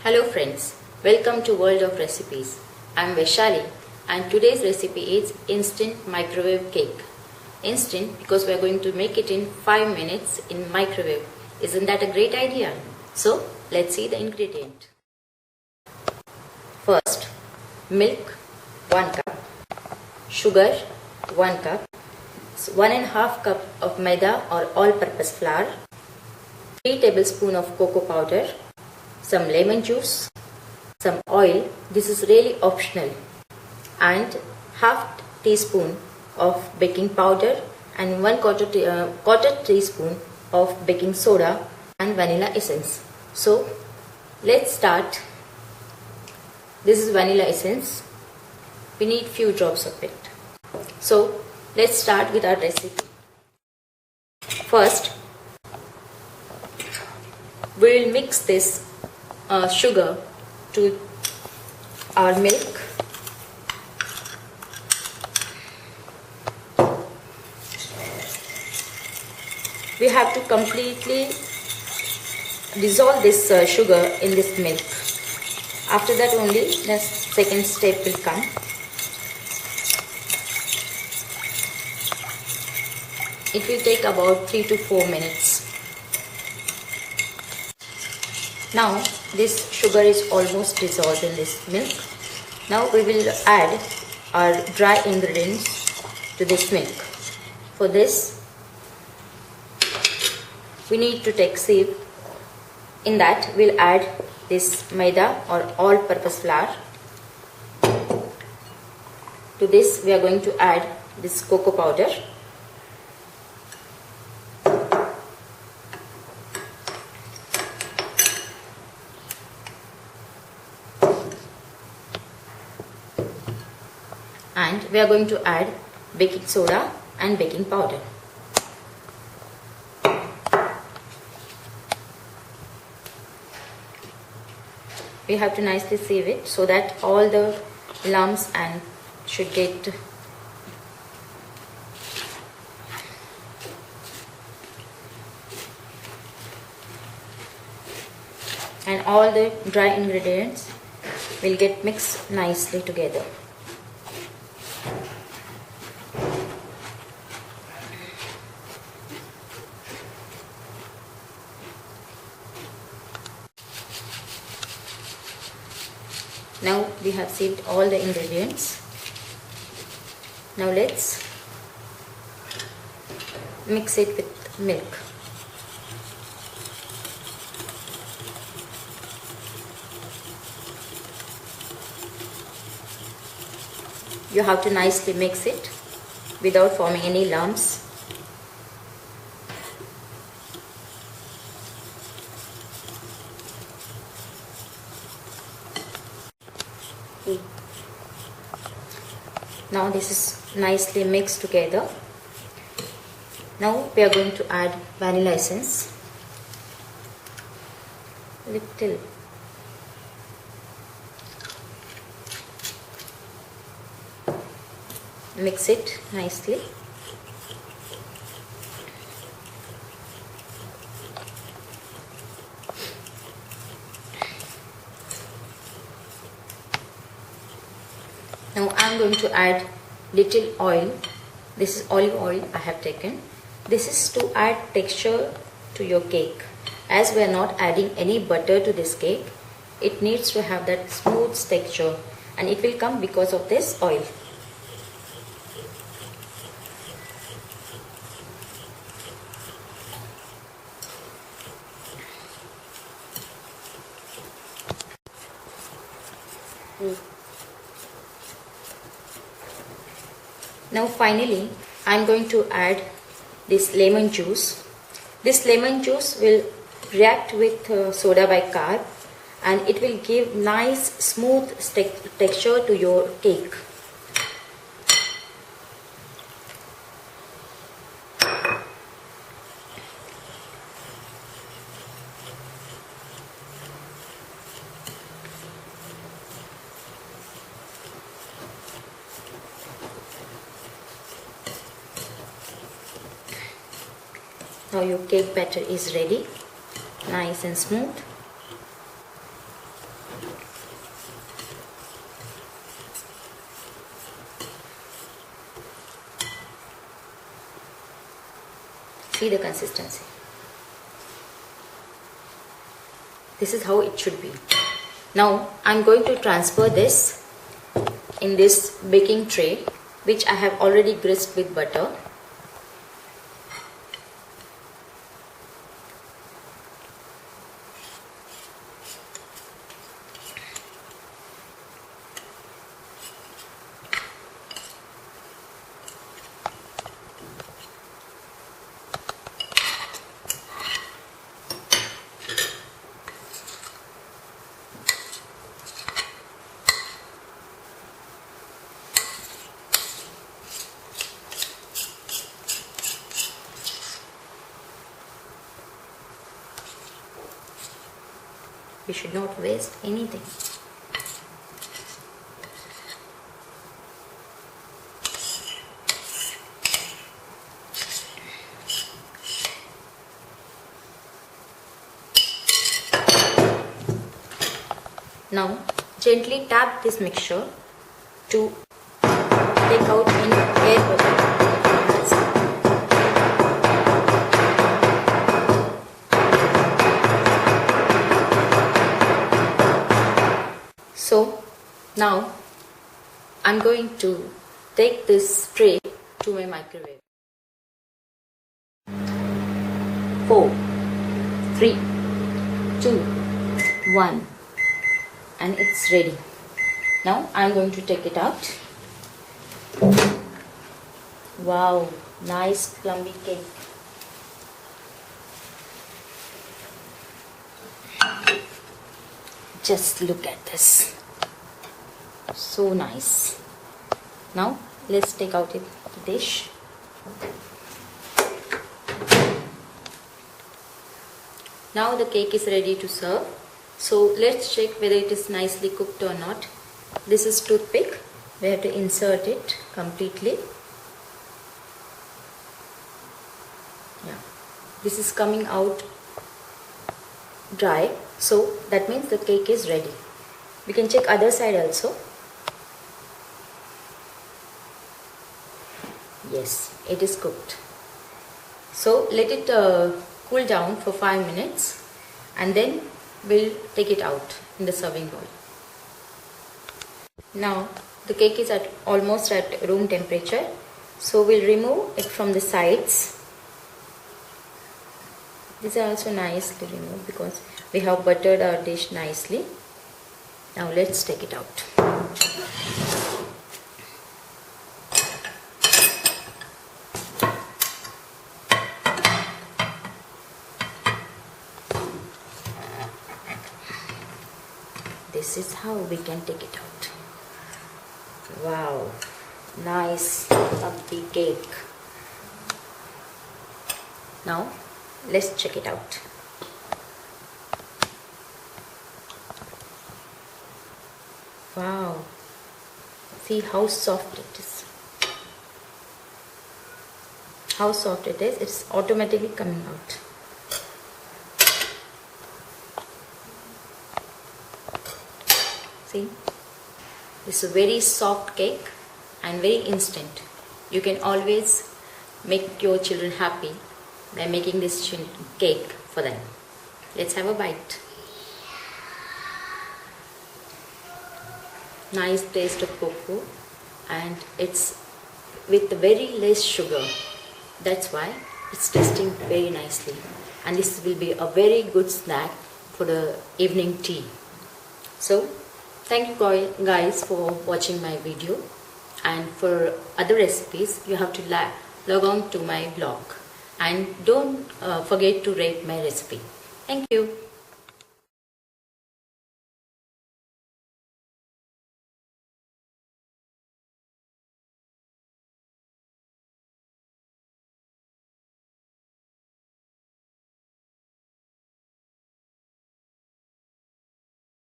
Hello friends, welcome to World of Recipes. I am Vaishali and today's recipe is instant microwave cake. Instant because we are going to make it in 5 minutes in microwave. Isn't that a great idea? So let's see the ingredient. First, milk 1 cup, sugar 1 cup, 1.5 cup of maida or all-purpose flour, 3 tablespoons of cocoa powder, some lemon juice, some oil, this is really optional, and half teaspoon of baking powder and 1/4 teaspoon of baking soda and vanilla essence. So let's start. This is vanilla essence. We need few drops of it. So let's start with our recipe. First, we will mix this sugar to our milk. We have to completely dissolve this sugar in this milk. After that only the second step will come. It will take about 3 to 4 minutes. Now this sugar is almost dissolved in this milk. Now we will add our dry ingredients to this milk. For this we need to take sieve. In that we'll add this maida or all-purpose flour. To this we are going to add this cocoa powder. And we are going to add baking soda and baking powder. We have to nicely sieve it so that all the lumps and should get and all the dry ingredients will get mixed nicely together. Now we have sieved all the ingredients. Now let's mix it with milk. You have to nicely mix it without forming any lumps. Now this is nicely mixed together. Now we are going to add vanilla essence. Little. Mix it nicely. Now I am going to add little oil. This is olive oil I have taken. This is to add texture to your cake. As we are not adding any butter to this cake, it needs to have that smooth texture, and it will come because of this oil. Now finally I am going to add this lemon juice. This lemon juice will react with soda bicarb and it will give nice smooth texture to your cake. Now your cake batter is ready, nice and smooth. See the consistency. This is how it should be. Now I'm going to transfer this in this baking tray, which I have already greased with butter. We should not waste anything. Now gently tap this mixture to take out any air bubble. So now I'm going to take this tray to my microwave. 4, 3, 2, 1, and it's ready. Now I'm going to take it out. Wow, nice plumby cake. Just look at this. So nice. Now let's take out a dish. Now the cake is ready to serve. So let's check whether it is nicely cooked or not. This is toothpick. We have to insert it completely. Yeah. This is coming out dry. So that means the cake is ready. We can check other side also. Yes, it is cooked. So let it cool down for 5 minutes and then we'll take it out in the serving bowl. Now the cake is almost at room temperature. So we'll remove it from the sides. These are also nicely removed because we have buttered our dish nicely. Now let's take it out. This is how we can take it out. Wow, nice puffy cake. Now let's check it out. Wow, see how soft it is. How soft it is, it's automatically coming out. See, this is a very soft cake and very instant. You can always make your children happy by making this cake for them. Let's have a bite. Nice taste of cocoa and it's with very less sugar. That's why it's tasting very nicely. And this will be a very good snack for the evening tea. So thank you guys for watching my video, and for other recipes you have to log on to my blog and don't forget to rate my recipe. Thank you.